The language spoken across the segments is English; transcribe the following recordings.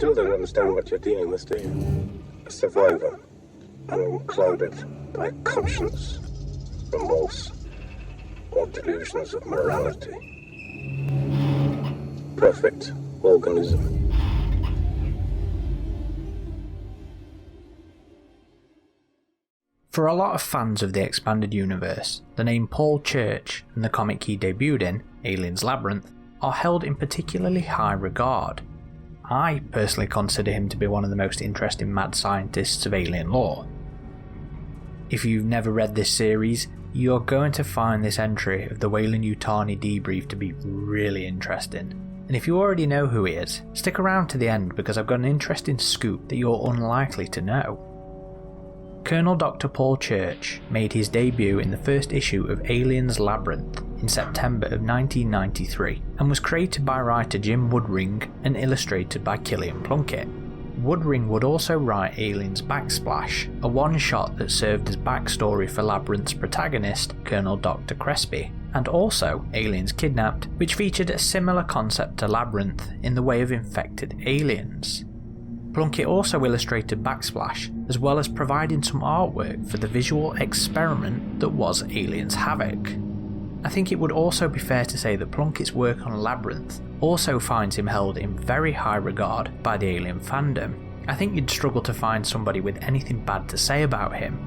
still don't understand what you're dealing with, do you? A survivor, unclouded by conscience, remorse, or delusions of morality. Perfect organism. For a lot of fans of the expanded universe, the name Paul Church and the comic he debuted in, Alien's Labyrinth, are held in particularly high regard. I personally consider him to be one of the most interesting mad scientists of alien lore. If you've never read this series, you're going to find this entry of the Weyland-Yutani debrief to be really interesting. And if you already know who he is, stick around to the end because I've got an interesting scoop that you're unlikely to know. Colonel Dr. Paul Church made his debut in the first issue of Alien's Labyrinth in September of 1993 and was created by writer Jim Woodring and illustrated by Killian Plunkett. Woodring would also write Alien's Backsplash, a one-shot that served as backstory for Labyrinth's protagonist, Colonel Dr. Crespi, and also Aliens Kidnapped, which featured a similar concept to Labyrinth in the way of infected aliens. Plunkett also illustrated Backsplash, as well as providing some artwork for the visual experiment that was Aliens Havoc. I think it would also be fair to say that Plunkett's work on Labyrinth also finds him held in very high regard by the Alien fandom. I think you'd struggle to find somebody with anything bad to say about him.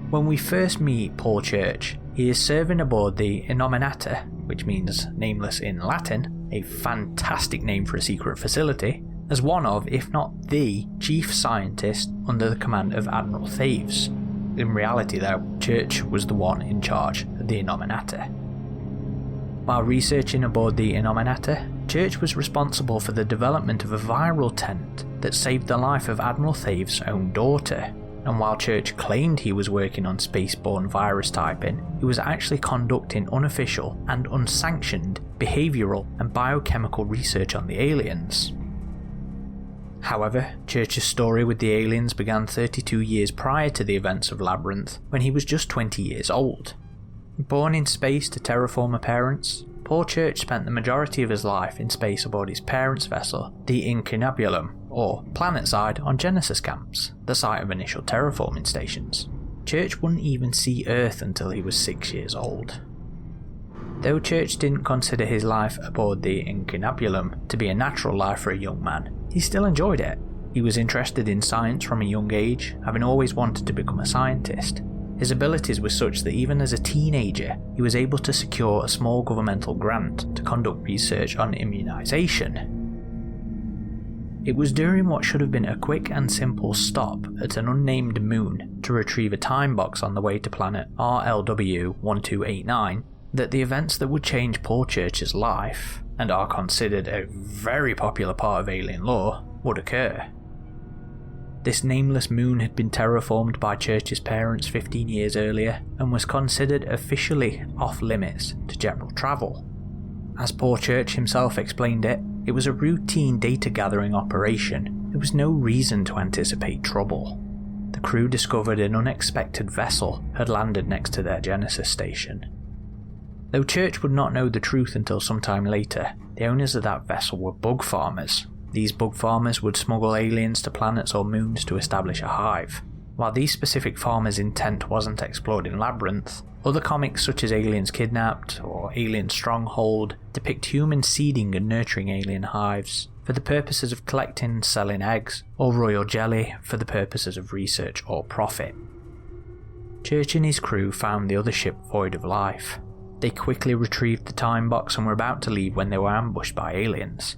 When we first meet Paul Church, he is serving aboard the Innominata, which means nameless in Latin, a fantastic name for a secret facility, as one of, if not the, chief scientist under the command of Admiral Thaves. In reality though, Church was the one in charge of the Innominata. While researching aboard the Innominata, Church was responsible for the development of a viral tent that saved the life of Admiral Thaves' own daughter. And while Church claimed he was working on spaceborne virus typing, he was actually conducting unofficial and unsanctioned behavioural and biochemical research on the aliens. However, Church's story with the aliens began 32 years prior to the events of Labyrinth, when he was just 20 years old. Born in space to terraformer parents, Paul Church spent the majority of his life in space aboard his parents' vessel, the Incunabulum, or planetside on Genesis camps, the site of initial terraforming stations. Church wouldn't even see Earth until he was 6 years old. Though Church didn't consider his life aboard the Incunabulum to be a natural life for a young man, he still enjoyed it. He was interested in science from a young age, having always wanted to become a scientist. His abilities were such that even as a teenager, he was able to secure a small governmental grant to conduct research on immunization. It was during what should have been a quick and simple stop at an unnamed moon to retrieve a time box on the way to planet RLW-1289 that the events that would change Paul Church's life, and are considered a very popular part of alien lore, would occur. This nameless moon had been terraformed by Church's parents 15 years earlier and was considered officially off limits to general travel. As Paul Church himself explained it, it was a routine data gathering operation. There was no reason to anticipate trouble. The crew discovered an unexpected vessel had landed next to their Genesis station. Though Church would not know the truth until some time later, the owners of that vessel were bug farmers. These bug farmers would smuggle aliens to planets or moons to establish a hive. While these specific farmers' intent wasn't explored in Labyrinth, other comics such as Aliens Kidnapped or Alien Stronghold depict humans seeding and nurturing alien hives for the purposes of collecting and selling eggs, or royal jelly for the purposes of research or profit. Church and his crew found the other ship void of life. They quickly retrieved the time box and were about to leave when they were ambushed by aliens.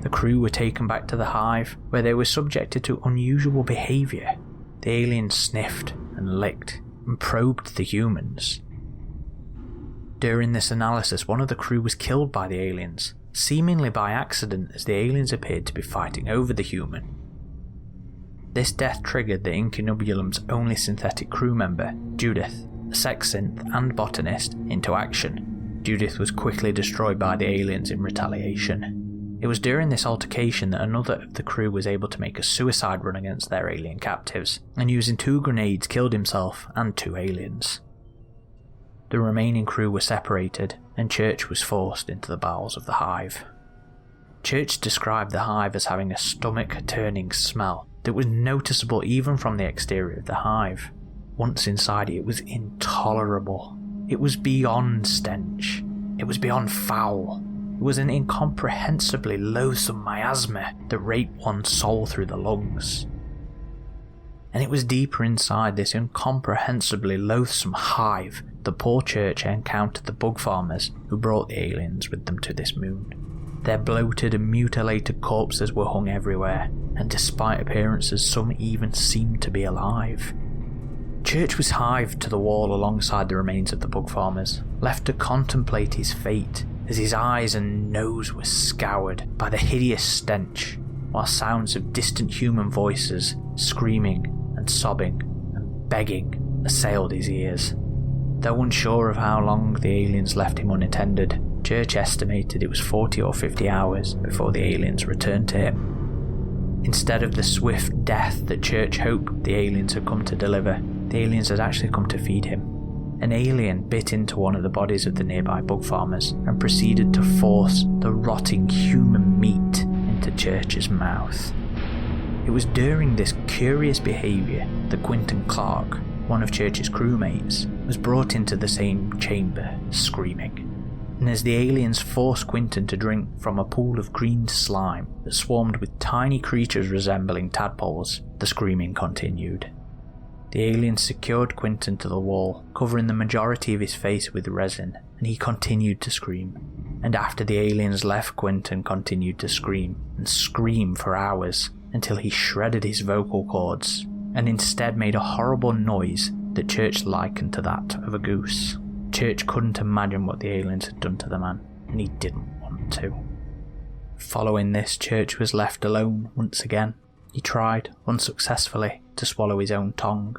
The crew were taken back to the hive, where they were subjected to unusual behaviour. The aliens sniffed and licked and probed the humans. During this analysis, one of the crew was killed by the aliens, seemingly by accident, as the aliens appeared to be fighting over the human. This death triggered the Incunabulum's only synthetic crew member, Judith, a sex synth and botanist, into action. Judith was quickly destroyed by the aliens in retaliation. It was during this altercation that another of the crew was able to make a suicide run against their alien captives, and using 2 grenades killed himself and 2 aliens. The remaining crew were separated, and Church was forced into the bowels of the hive. Church described the hive as having a stomach-turning smell that was noticeable even from the exterior of the hive. Once inside it was intolerable. It was beyond stench. It was beyond foul. It was an incomprehensibly loathsome miasma that raped one's soul through the lungs. And it was deeper inside this incomprehensibly loathsome hive that Paul Church encountered the bug farmers who brought the aliens with them to this moon. Their bloated and mutilated corpses were hung everywhere, and despite appearances, some even seemed to be alive. Church was hived to the wall alongside the remains of the bug farmers, left to contemplate his fate as his eyes and nose were scoured by the hideous stench, while sounds of distant human voices, screaming and sobbing and begging, assailed his ears. Though unsure of how long the aliens left him unattended, Church estimated it was 40 or 50 hours before the aliens returned to him. Instead of the swift death that Church hoped the aliens had come to deliver, the aliens had actually come to feed him. An alien bit into one of the bodies of the nearby bug farmers and proceeded to force the rotting human meat into Church's mouth. It was during this curious behaviour that Quentin Clark, one of Church's crewmates, was brought into the same chamber, screaming. And as the aliens forced Quentin to drink from a pool of green slime that swarmed with tiny creatures resembling tadpoles, the screaming continued. The aliens secured Quentin to the wall, covering the majority of his face with resin, and he continued to scream. And after the aliens left, Quentin continued to scream, and scream for hours, until he shredded his vocal cords, and instead made a horrible noise that Church likened to that of a goose. Church couldn't imagine what the aliens had done to the man, and he didn't want to. Following this, Church was left alone once again. He tried, unsuccessfully, to swallow his own tongue.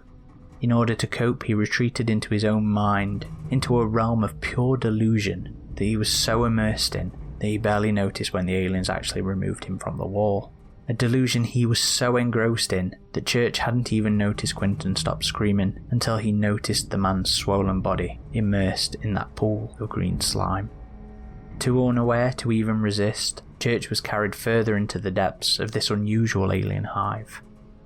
In order to cope, he retreated into his own mind, into a realm of pure delusion that he was so immersed in that he barely noticed when the aliens actually removed him from the wall. A delusion he was so engrossed in that Church hadn't even noticed Quentin stop screaming until he noticed the man's swollen body immersed in that pool of green slime. Too unaware to even resist, Church was carried further into the depths of this unusual alien hive.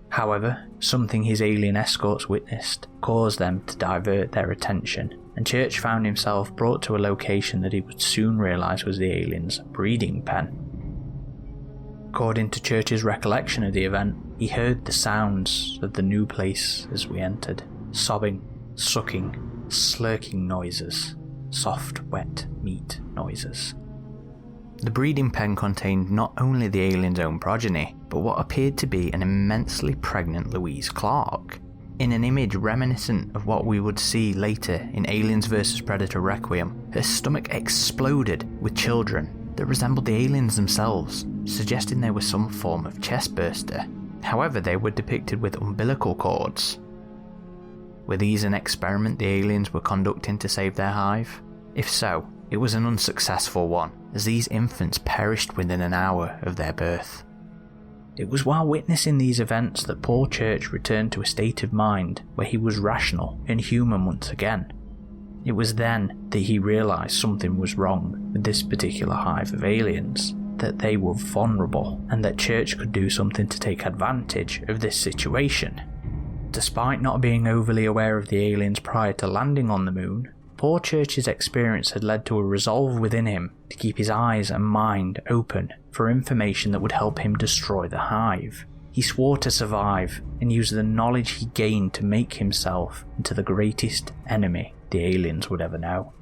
However, something his alien escorts witnessed caused them to divert their attention, and Church found himself brought to a location that he would soon realise was the aliens' breeding pen. According to Church's recollection of the event, he heard the sounds of the new place as we entered. Sobbing, sucking, slurking noises. Soft, wet meat noises. The breeding pen contained not only the alien's own progeny, but what appeared to be an immensely pregnant Louise Clark. In an image reminiscent of what we would see later in Aliens vs Predator Requiem, her stomach exploded with children that resembled the aliens themselves, suggesting they were some form of chest burster. However, they were depicted with umbilical cords. Were these an experiment the aliens were conducting to save their hive? If so, it was an unsuccessful one, as these infants perished within an hour of their birth. It was while witnessing these events that Paul Church returned to a state of mind where he was rational and human once again. It was then that he realised something was wrong with this particular hive of aliens, that they were vulnerable, and that Church could do something to take advantage of this situation. Despite not being overly aware of the aliens prior to landing on the moon, Paul Church's experience had led to a resolve within him to keep his eyes and mind open for information that would help him destroy the hive. He swore to survive and use the knowledge he gained to make himself into the greatest enemy the aliens would ever know.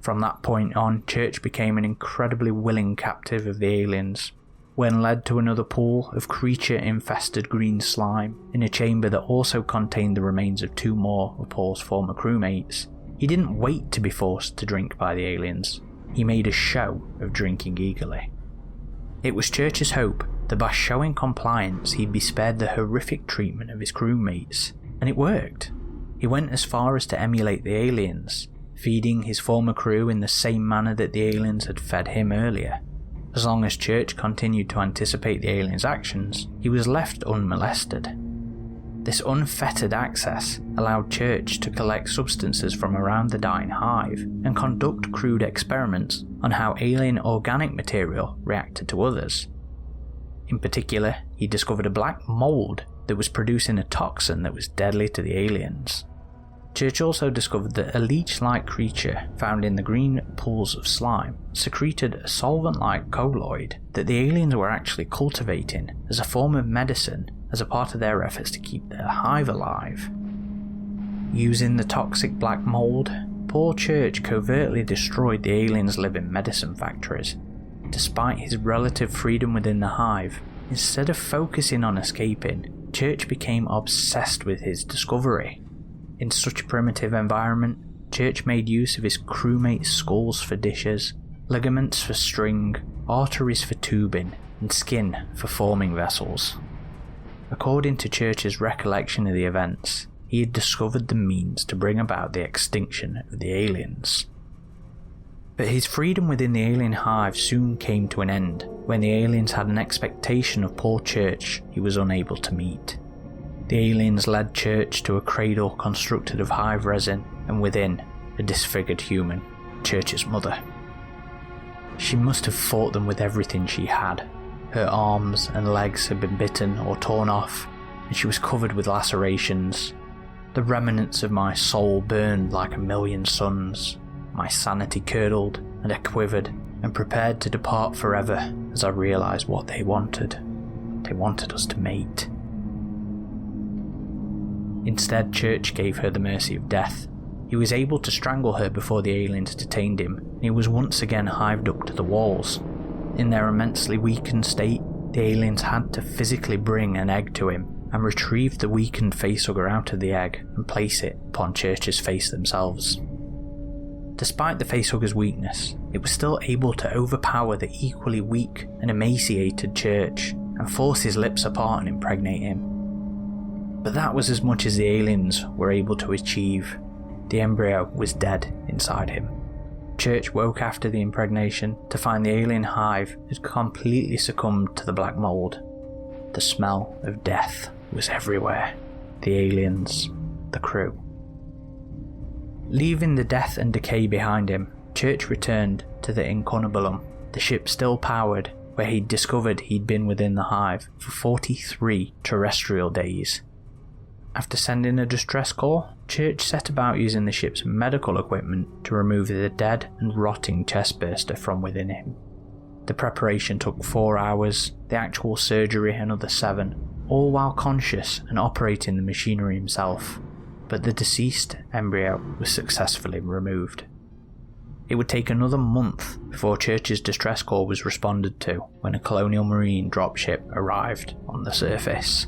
From that point on, Church became an incredibly willing captive of the aliens. When led to another pool of creature-infested green slime in a chamber that also contained the remains of 2 more of Paul's former crewmates, he didn't wait to be forced to drink by the aliens. He made a show of drinking eagerly. It was Church's hope that by showing compliance he'd be spared the horrific treatment of his crewmates, and it worked. He went as far as to emulate the aliens, feeding his former crew in the same manner that the aliens had fed him earlier. As long as Church continued to anticipate the aliens' actions, he was left unmolested. This unfettered access allowed Church to collect substances from around the dying hive and conduct crude experiments on how alien organic material reacted to others. In particular, he discovered a black mold that was producing a toxin that was deadly to the aliens. Church also discovered that a leech-like creature found in the green pools of slime secreted a solvent-like colloid that the aliens were actually cultivating as a form of medicine as a part of their efforts to keep their hive alive. Using the toxic black mold, Paul Church covertly destroyed the aliens' living medicine factories. Despite his relative freedom within the hive, instead of focusing on escaping, Church became obsessed with his discovery. In such a primitive environment, Church made use of his crewmates' skulls for dishes, ligaments for string, arteries for tubing, and skin for forming vessels. According to Church's recollection of the events, he had discovered the means to bring about the extinction of the aliens. But his freedom within the alien hive soon came to an end when the aliens had an expectation of Paul Church he was unable to meet. The aliens led Church to a cradle constructed of hive resin and within, a disfigured human, Church's mother. She must have fought them with everything she had. Her arms and legs had been bitten or torn off, and she was covered with lacerations. The remnants of my soul burned like a million suns. My sanity curdled, and I quivered and prepared to depart forever as I realised what they wanted. They wanted us to mate. Instead, Church gave her the mercy of death. He was able to strangle her before the aliens detained him, and he was once again hived up to the walls. In their immensely weakened state, the aliens had to physically bring an egg to him and retrieve the weakened facehugger out of the egg and place it upon Church's face themselves. Despite the facehugger's weakness, it was still able to overpower the equally weak and emaciated Church and force his lips apart and impregnate him. But that was as much as the aliens were able to achieve. The embryo was dead inside him. Church woke after the impregnation to find the alien hive had completely succumbed to the black mold. The smell of death was everywhere. The aliens, the crew. Leaving the death and decay behind him, Church returned to the Incunabulum, the ship still powered, where he'd discovered he'd been within the hive for 43 terrestrial days. After sending a distress call, Church set about using the ship's medical equipment to remove the dead and rotting chestburster from within him. The preparation took 4 hours, the actual surgery another 7, all while conscious and operating the machinery himself, but the deceased embryo was successfully removed. It would take another month before Church's distress call was responded to when a Colonial Marine dropship arrived on the surface.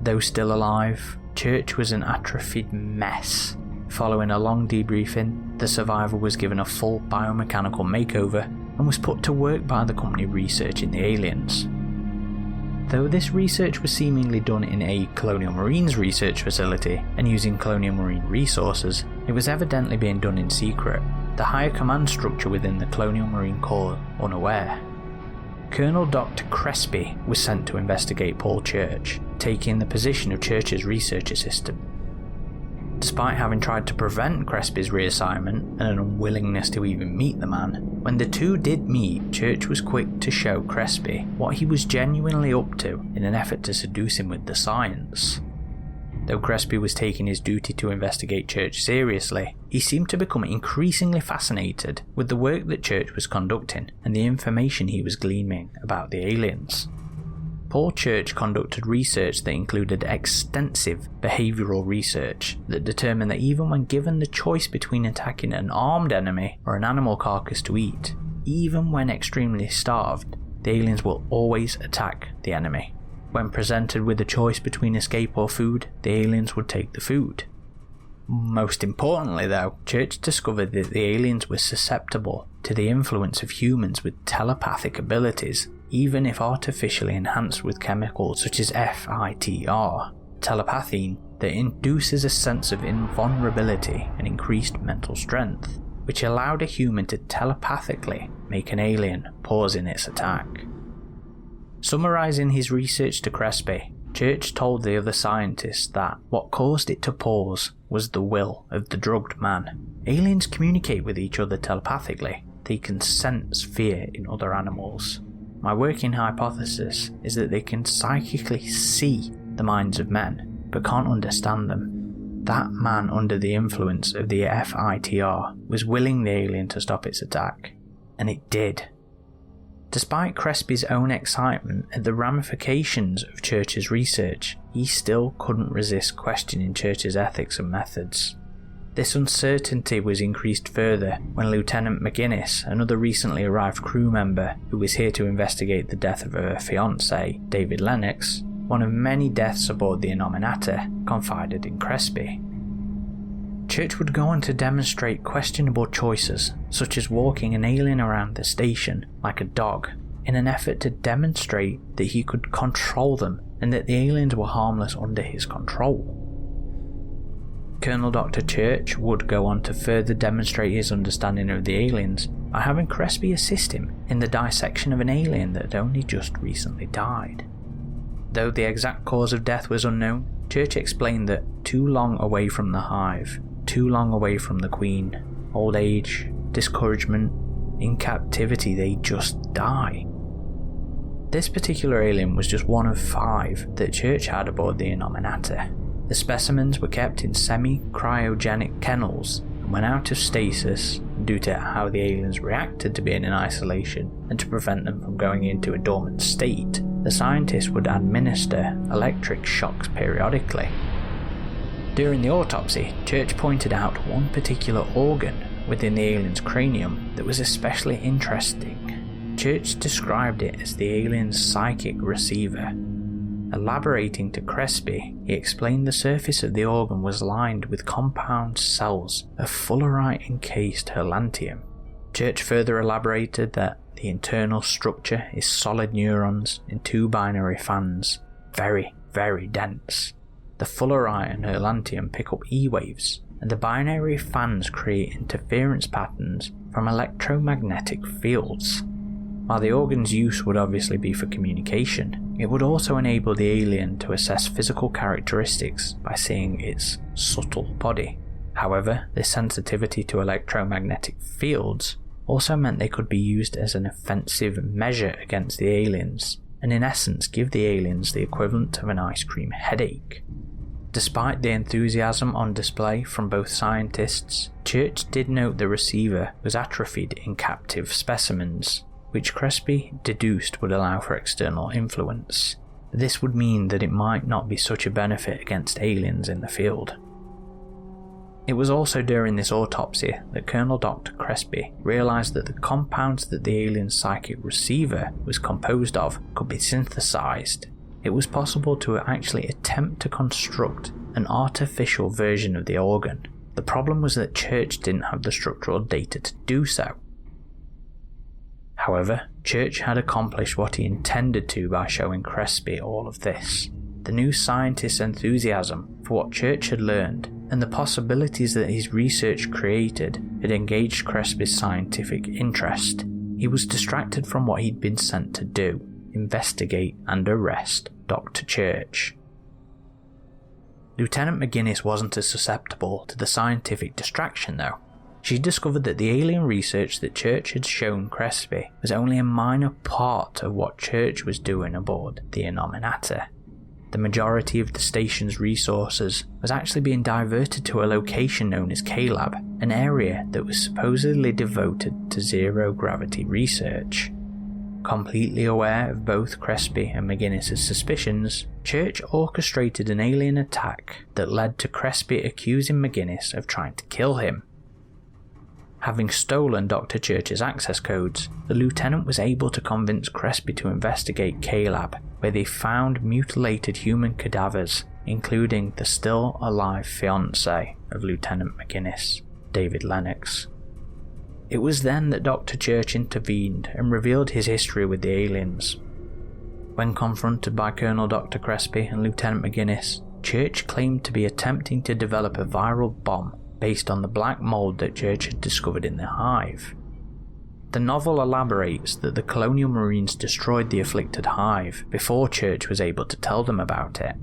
Though still alive, Church was an atrophied mess. Following a long debriefing, the survivor was given a full biomechanical makeover and was put to work by the company researching the aliens. Though this research was seemingly done in a Colonial Marines research facility and using Colonial Marine resources, it was evidently being done in secret, the higher command structure within the Colonial Marine Corps unaware. Colonel Dr. Crespi was sent to investigate Paul Church, taking the position of Church's research assistant. Despite having tried to prevent Crespi's reassignment and an unwillingness to even meet the man, when the two did meet, Church was quick to show Crespi what he was genuinely up to in an effort to seduce him with the science. Though Crespi was taking his duty to investigate Church seriously, he seemed to become increasingly fascinated with the work that Church was conducting and the information he was gleaning about the aliens. Paul Church conducted research that included extensive behavioural research that determined that even when given the choice between attacking an armed enemy or an animal carcass to eat, even when extremely starved, the aliens will always attack the enemy. When presented with a choice between escape or food, the aliens would take the food. Most importantly though, Church discovered that the aliens were susceptible to the influence of humans with telepathic abilities, even if artificially enhanced with chemicals such as FITR, telepathine, that induces a sense of invulnerability and increased mental strength, which allowed a human to telepathically make an alien pause in its attack. Summarising his research to Crespi, Church Church told the other scientists that what caused it to pause was the will of the drugged man. Aliens communicate with each other telepathically. They can sense fear in other animals. My working hypothesis is that they can psychically see the minds of men, but can't understand them. That man under the influence of the FITR was willing the alien to stop its attack, and it did. Despite Crespi's own excitement at the ramifications of Church's research, he still couldn't resist questioning Church's ethics and methods. This uncertainty was increased further when Lieutenant McGuinness, another recently arrived crew member who was here to investigate the death of her fiancé, David Lennox, one of many deaths aboard the Innominata, confided in Crespi. Church would go on to demonstrate questionable choices, such as walking an alien around the station like a dog, in an effort to demonstrate that he could control them and that the aliens were harmless under his control. Colonel Dr. Church would go on to further demonstrate his understanding of the aliens by having Crespi assist him in the dissection of an alien that had only just recently died. Though the exact cause of death was unknown, Church explained that too long away from the hive, too long away from the Queen, old age, discouragement, in captivity they just die. This particular alien was just one of 5 that Church had aboard the Innominata. The specimens were kept in semi-cryogenic kennels, and when out of stasis, due to how the aliens reacted to being in isolation and to prevent them from going into a dormant state, the scientists would administer electric shocks periodically. During the autopsy, Church pointed out one particular organ within the alien's cranium that was especially interesting. Church described it as the alien's psychic receiver. Elaborating to Crespi, he explained the surface of the organ was lined with compound cells of fullerite-encased herlantium. Church further elaborated that the internal structure is solid neurons in 2 binary fans, very, very dense. The fullerite and herlantium pick up E-waves, and the binary fans create interference patterns from electromagnetic fields. While the organ's use would obviously be for communication, it would also enable the alien to assess physical characteristics by seeing its subtle body. However, this sensitivity to electromagnetic fields also meant they could be used as an offensive measure against the aliens, and in essence give the aliens the equivalent of an ice cream headache. Despite the enthusiasm on display from both scientists, Church did note the receiver was atrophied in captive specimens, which Crespi deduced would allow for external influence. This would mean that it might not be such a benefit against aliens in the field. It was also during this autopsy that Colonel Dr. Crespi realised that the compounds that the alien's psychic receiver was composed of could be synthesized. It was possible to actually attempt to construct an artificial version of the organ. The problem was that Church didn't have the structural data to do so. However, Church had accomplished what he intended to by showing Crespi all of this. The new scientist's enthusiasm for what Church had learned and the possibilities that his research created had engaged Crespi's scientific interest. He was distracted from what he'd been sent to do: investigate and arrest Dr. Church. Lieutenant McGuinness wasn't as susceptible to the scientific distraction though. She discovered that the alien research that Church had shown Crespi was only a minor part of what Church was doing aboard the Innominata. The majority of the station's resources was actually being diverted to a location known as K-Lab, an area that was supposedly devoted to zero-gravity research. Completely aware of both Crespi and McGuinness's suspicions, Church orchestrated an alien attack that led to Crespi accusing McGuinness of trying to kill him. Having stolen Dr. Church's access codes, the lieutenant was able to convince Crespi to investigate K-Lab, where they found mutilated human cadavers, including the still alive fiancé of Lieutenant McGuinness, David Lennox. It was then that Dr. Church intervened and revealed his history with the aliens. When confronted by Colonel Dr. Crespi and Lieutenant McGuinness, Church claimed to be attempting to develop a viral bomb based on the black mold that Church had discovered in the hive. The novel elaborates that the Colonial Marines destroyed the afflicted hive before Church was able to tell them about it.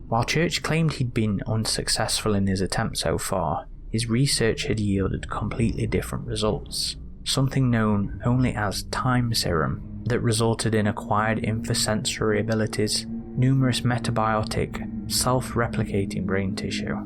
While Church claimed he'd been unsuccessful in his attempt so far, his research had yielded completely different results, something known only as time serum that resulted in acquired infosensory abilities, numerous metabiotic, self-replicating brain tissue.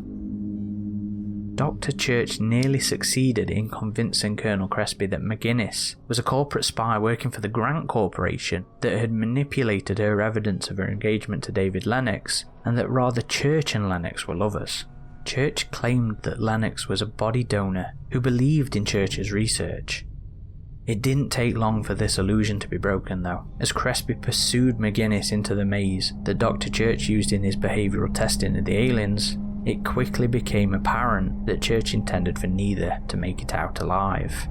Dr. Church nearly succeeded in convincing Colonel Crespi that McGinnis was a corporate spy working for the Grant Corporation that had manipulated her evidence of her engagement to David Lennox, and that rather Church and Lennox were lovers. Church claimed that Lennox was a body donor who believed in Church's research. It didn't take long for this illusion to be broken though, as Crespi pursued McGinnis into the maze that Dr. Church used in his behavioural testing of the aliens. It quickly became apparent that Church intended for neither to make it out alive.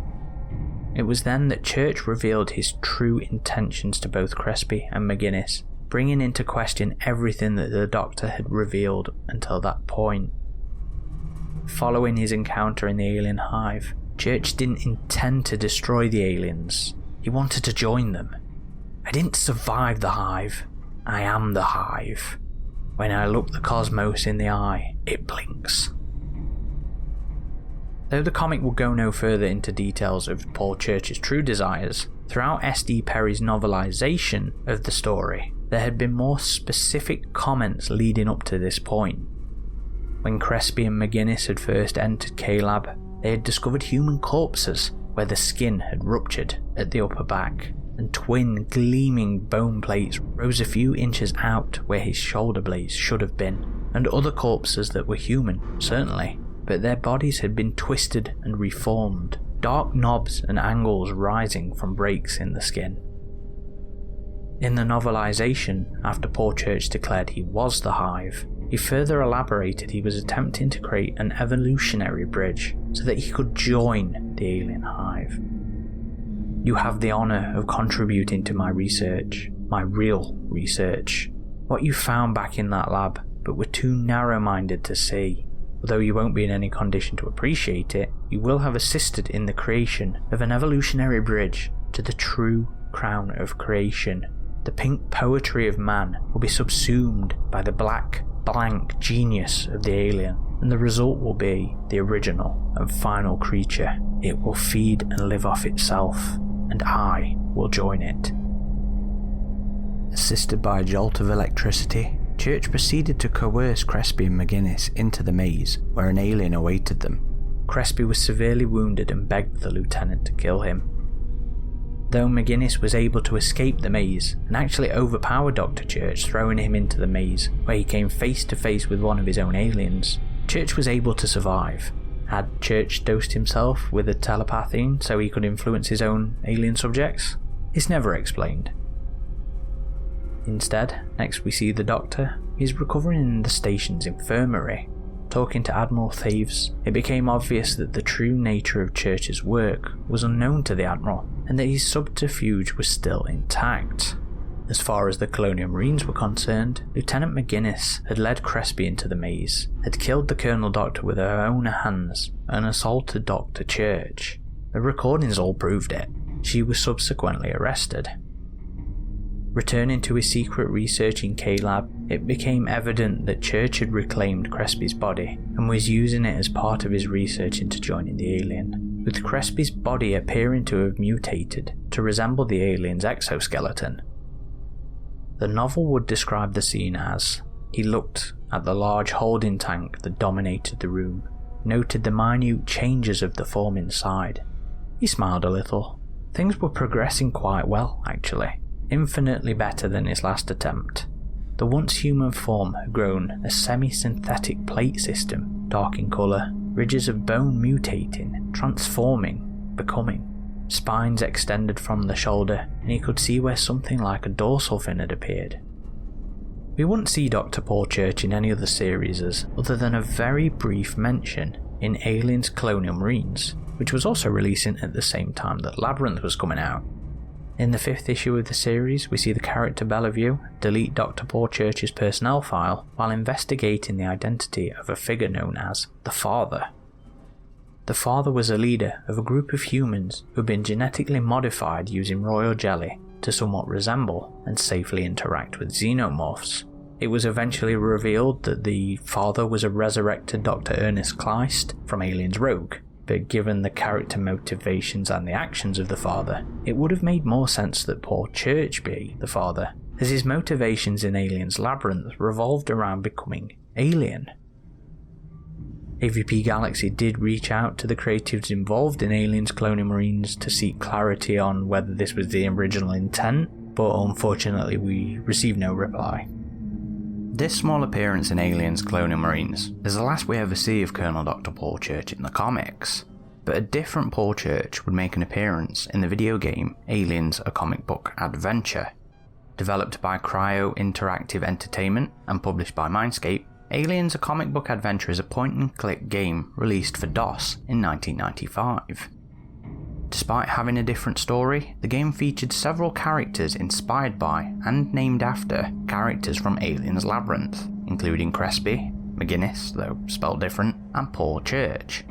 It was then that Church revealed his true intentions to both Crespi and McGinnis, bringing into question everything that the Doctor had revealed until that point. Following his encounter in the alien hive, Church didn't intend to destroy the aliens. He wanted to join them. "I didn't survive the hive. I am the hive. When I look the cosmos in the eye, it blinks." Though the comic will go no further into details of Paul Church's true desires, throughout S.D. Perry's novelization of the story, there had been more specific comments leading up to this point. When Crespi and McGinnis had first entered K-Lab, they had discovered human corpses where the skin had ruptured at the upper back, and twin gleaming bone plates rose a few inches out where his shoulder blades should have been, and other corpses that were human, certainly, but their bodies had been twisted and reformed, dark knobs and angles rising from breaks in the skin. In the novelization, after Paul Church declared he was the hive, he further elaborated he was attempting to create an evolutionary bridge so that he could join the alien hive. "You have the honour of contributing to my research, my real research. What you found back in that lab, but were too narrow-minded to see. Although you won't be in any condition to appreciate it, you will have assisted in the creation of an evolutionary bridge to the true crown of creation. The pink poetry of man will be subsumed by the black, blank genius of the alien, and the result will be the original and final creature. It will feed and live off itself, and I will join it." Assisted by a jolt of electricity, Church proceeded to coerce Crespi and McGinnis into the maze where an alien awaited them. Crespi was severely wounded and begged the lieutenant to kill him. Though McGinnis was able to escape the maze and actually overpower Dr. Church, throwing him into the maze where he came face to face with one of his own aliens, Church was able to survive. Had Church dosed himself with a telepathine so he could influence his own alien subjects? It's never explained. Instead, next we see the Doctor. He's recovering in the station's infirmary. Talking to Admiral Thaves, it became obvious that the true nature of Church's work was unknown to the Admiral, and that his subterfuge was still intact. As far as the Colonial Marines were concerned, Lieutenant McGinnis had led Crespi into the maze, had killed the Colonel Doctor with her own hands, and assaulted Dr. Church. The recordings all proved it. She was subsequently arrested. Returning to his secret research in K-Lab, it became evident that Church had reclaimed Crespi's body and was using it as part of his research into joining the alien, with Crespi's body appearing to have mutated to resemble the alien's exoskeleton. The novel would describe the scene as, he looked at the large holding tank that dominated the room, noted the minute changes of the form inside. He smiled a little. Things were progressing quite well, actually. Infinitely better than his last attempt. The once human form had grown a semi-synthetic plate system, dark in colour, ridges of bone mutating, transforming, becoming. Spines extended from the shoulder, and he could see where something like a dorsal fin had appeared. We wouldn't see Dr. Paul Church in any other series other than a very brief mention in Aliens Colonial Marines, which was also releasing at the same time that Labyrinth was coming out. In the 5th issue of the series, we see the character Bellevue delete Dr. Paul Church's personnel file while investigating the identity of a figure known as the Father. The father was a leader of a group of humans who had been genetically modified using royal jelly to somewhat resemble and safely interact with xenomorphs. It was eventually revealed that the father was a resurrected Dr. Ernest Kleist from Aliens Rogue, but given the character motivations and the actions of the father, it would have made more sense that Paul Church be the father, as his motivations in Aliens Labyrinth revolved around becoming alien. AVP Galaxy did reach out to the creatives involved in Aliens Colonial Marines to seek clarity on whether this was the original intent, but unfortunately we received no reply. This small appearance in Aliens Colonial Marines is the last we ever see of Colonel Dr. Paul Church in the comics, but a different Paul Church would make an appearance in the video game Aliens: A Comic Book Adventure. Developed by Cryo Interactive Entertainment and published by Mindscape, Aliens: A Comic Book Adventure is a point-and-click game released for DOS in 1995. Despite having a different story, the game featured several characters inspired by and named after characters from Aliens Labyrinth, including Crespi, McGinnis, though spelled different, and Paul Church.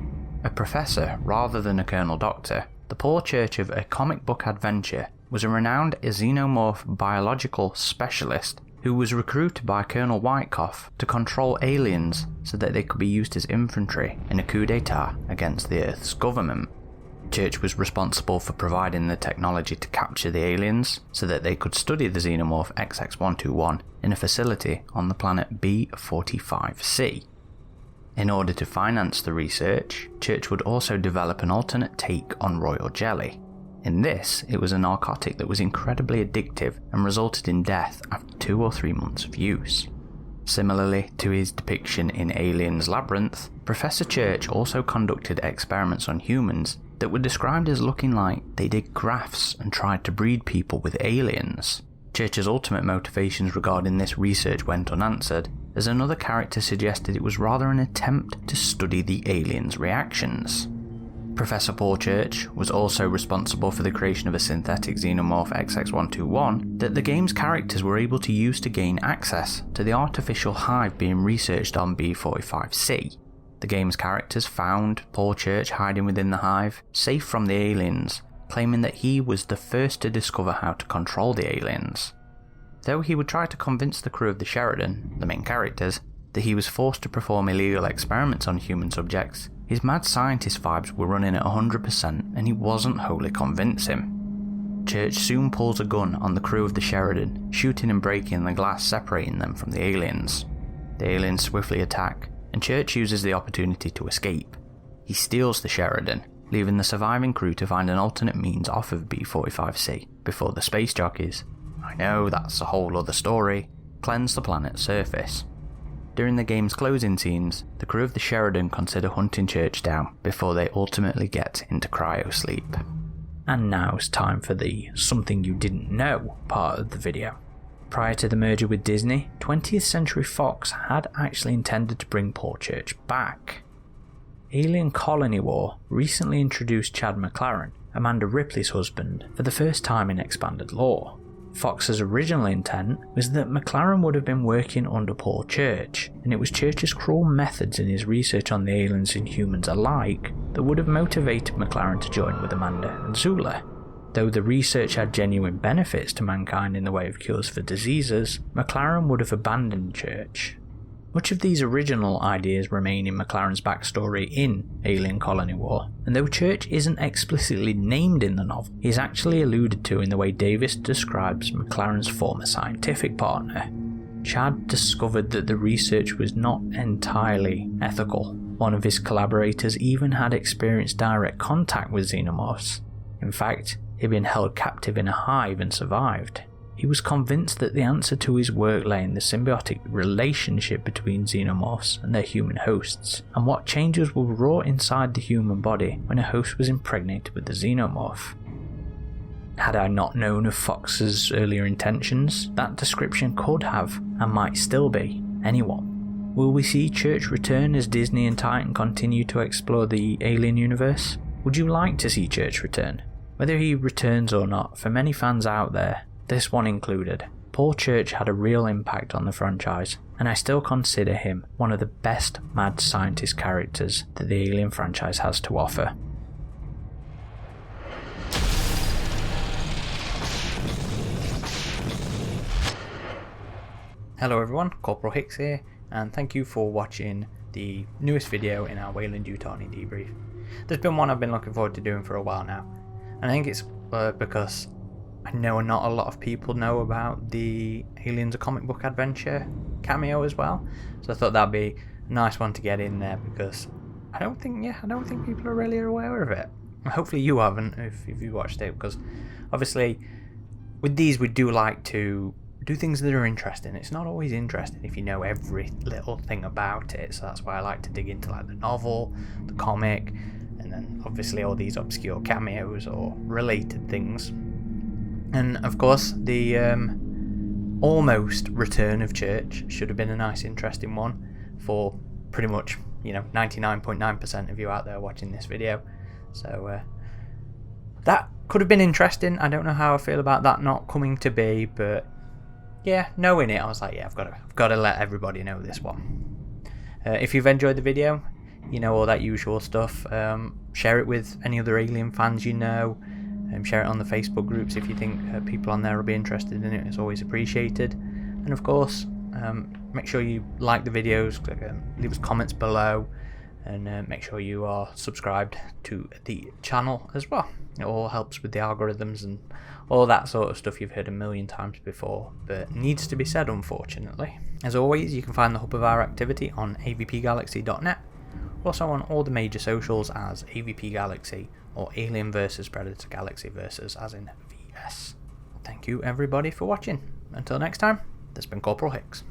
A professor rather than a Colonel Doctor, the Paul Church of A Comic Book Adventure was a renowned xenomorph biological specialist who was recruited by Colonel Wyckoff to control aliens so that they could be used as infantry in a coup d'etat against the Earth's government. Church was responsible for providing the technology to capture the aliens so that they could study the xenomorph XX-121 in a facility on the planet B-45C. In order to finance the research, Church would also develop an alternate take on royal jelly. In this, it was a narcotic that was incredibly addictive and resulted in death after 2 or 3 months of use. Similarly to his depiction in Aliens Labyrinth, Professor Church also conducted experiments on humans that were described as looking like they did grafts and tried to breed people with aliens. Church's ultimate motivations regarding this research went unanswered, as another character suggested it was rather an attempt to study the aliens' reactions. Professor Paul Church was also responsible for the creation of a synthetic xenomorph XX-121 that the game's characters were able to use to gain access to the artificial hive being researched on B-45C. The game's characters found Paul Church hiding within the hive, safe from the aliens, claiming that he was the first to discover how to control the aliens. Though he would try to convince the crew of the Sheridan, the main characters, that he was forced to perform illegal experiments on human subjects, his mad scientist vibes were running at 100% and he wasn't wholly convincing. Church soon pulls a gun on the crew of the Sheridan, shooting and breaking the glass separating them from the aliens. The aliens swiftly attack, and Church uses the opportunity to escape. He steals the Sheridan, leaving the surviving crew to find an alternate means off of B-45C before the space jockeys, I know that's a whole other story, cleanse the planet's surface. During the game's closing scenes, the crew of the Sheridan consider hunting Church down before they ultimately get into cryosleep. And now it's time for the something you didn't know part of the video. Prior to the merger with Disney, 20th Century Fox had actually intended to bring Paul Church back. Alien Colony War recently introduced Chad McLaren, Amanda Ripley's husband, for the first time in expanded lore. Fox's original intent was that McLaren would have been working under Paul Church, and it was Church's cruel methods in his research on the aliens and humans alike that would have motivated McLaren to join with Amanda and Zula. Though the research had genuine benefits to mankind in the way of cures for diseases, McLaren would have abandoned Church. Much of these original ideas remain in McLaren's backstory in Alien Colony War, and though Church isn't explicitly named in the novel, he is actually alluded to in the way Davis describes McLaren's former scientific partner. Chad discovered that the research was not entirely ethical. One of his collaborators even had experienced direct contact with xenomorphs. In fact, he'd been held captive in a hive and survived. He was convinced that the answer to his work lay in the symbiotic relationship between xenomorphs and their human hosts, and what changes were wrought inside the human body when a host was impregnated with the xenomorph. Had I not known of Fox's earlier intentions, that description could have, and might still be, anyone. Will we see Church return as Disney and Titan continue to explore the alien universe? Would you like to see Church return? Whether he returns or not, for many fans out there, this one included, Paul Church had a real impact on the franchise, and I still consider him one of the best mad scientist characters that the Alien franchise has to offer. Hello everyone, Corporal Hicks here, and thank you for watching the newest video in our Weyland-Yutani debrief. There's been one I've been looking forward to doing for a while now, and I think it's because I know not a lot of people know about the Aliens a comic book adventure cameo as well, so I thought that'd be a nice one to get in there because I don't think people are really aware of it. Hopefully you haven't if you watched it, because obviously with these we do like to do things that are interesting. It's not always interesting if you know every little thing about it, so that's why I like to dig into like the novel, the comic, and then obviously all these obscure cameos or related things. And of course the almost return of Church should have been a nice interesting one for pretty much 99.9% of you out there watching this video, so that could have been interesting. I don't know how I feel about that not coming to be, but yeah, knowing it, I was like, yeah, I've got to let everybody know this one. If you've enjoyed the video, all that usual stuff, share it with any other Alien fans you know, share it on the Facebook groups if you think people on there will be interested in it. It's always appreciated. And of course, make sure you like the videos, leave us comments below, and make sure you are subscribed to the channel as well. It all helps with the algorithms and all that sort of stuff you've heard a million times before, but needs to be said unfortunately. As always, you can find the hub of our activity on avpgalaxy.net, also on all the major socials as AVP Galaxy or Alien vs Predator Galaxy vs as in VS. Thank you everybody for watching. Until next time, this has been Corporal Hicks.